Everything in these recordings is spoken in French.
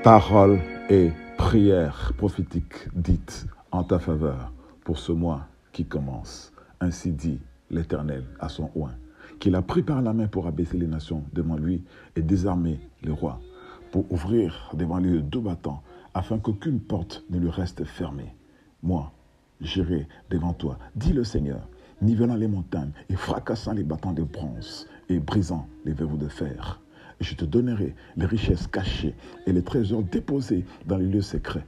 Paroles et prières prophétiques dites en ta faveur pour ce mois qui commence. Ainsi dit l'Éternel à son oint, qu'il a pris par la main pour abaisser les nations devant lui et désarmer les rois, pour ouvrir devant lui le dos battant, afin qu'aucune porte ne lui reste fermée. Moi, j'irai devant toi, dit le Seigneur, nivelant les montagnes et fracassant les battants de bronze et brisant les verrous de fer. Et je te donnerai les richesses cachées et les trésors déposés dans les lieux secrets,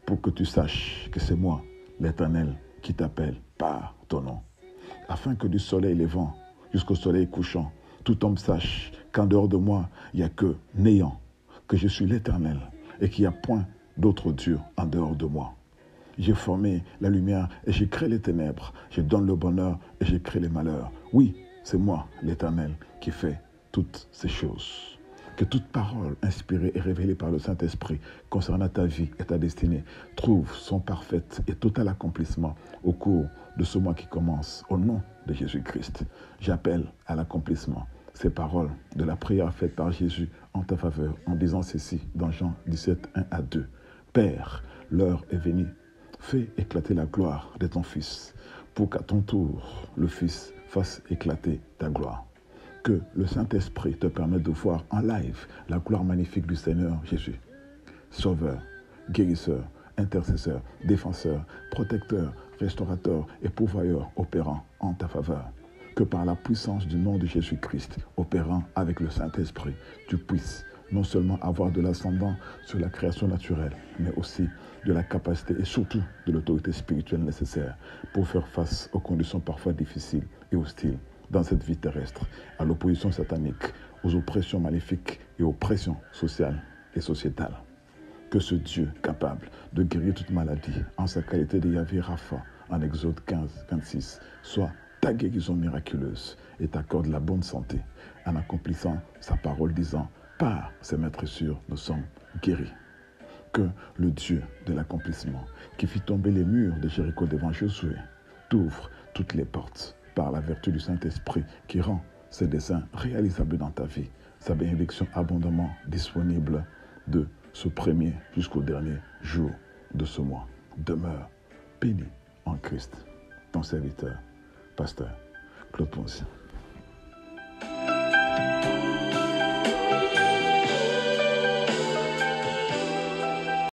pour que tu saches que c'est moi, l'Éternel, qui t'appelle par ton nom. Afin que du soleil levant jusqu'au soleil couchant, tout homme sache qu'en dehors de moi, il n'y a que néant, que je suis l'Éternel et qu'il n'y a point d'autre Dieu en dehors de moi. J'ai formé la lumière et j'ai créé les ténèbres. Je donne le bonheur et j'ai créé les malheurs. Oui, c'est moi, l'Éternel, qui fait toutes ces choses. Que toute parole inspirée et révélée par le Saint-Esprit concernant ta vie et ta destinée trouve son parfait et total accomplissement au cours de ce mois qui commence. Au nom de Jésus-Christ, j'appelle à l'accomplissement ces paroles de la prière faite par Jésus en ta faveur en disant ceci dans Jean 17, 1 à 2. Père, l'heure est venue. Fais éclater la gloire de ton Fils, pour qu'à ton tour, le Fils fasse éclater ta gloire. Que le Saint-Esprit te permette de voir en live la gloire magnifique du Seigneur Jésus. Sauveur, guérisseur, intercesseur, défenseur, protecteur, restaurateur et pourvoyeur opérant en ta faveur. Que par la puissance du nom de Jésus-Christ, opérant avec le Saint-Esprit, tu puisses non seulement avoir de l'ascendant sur la création naturelle, mais aussi de la capacité et surtout de l'autorité spirituelle nécessaire pour faire face aux conditions parfois difficiles et hostiles dans cette vie terrestre, à l'opposition satanique, aux oppressions maléfiques et aux pressions sociales et sociétales. Que ce Dieu capable de guérir toute maladie en sa qualité de Yahvé Rapha en Exode 15, 26 soit ta guérison miraculeuse et t'accorde la bonne santé en accomplissant sa parole disant « Par ses maîtressures, nous sommes guéris ». Que le Dieu de l'accomplissement, qui fit tomber les murs de Jéricho devant Josué, t'ouvre toutes les portes par la vertu du Saint-Esprit qui rend ses desseins réalisables dans ta vie, sa bénédiction abondamment disponible de ce premier jusqu'au dernier jour de ce mois. Demeure béni en Christ, ton serviteur, pasteur Claude Ponce.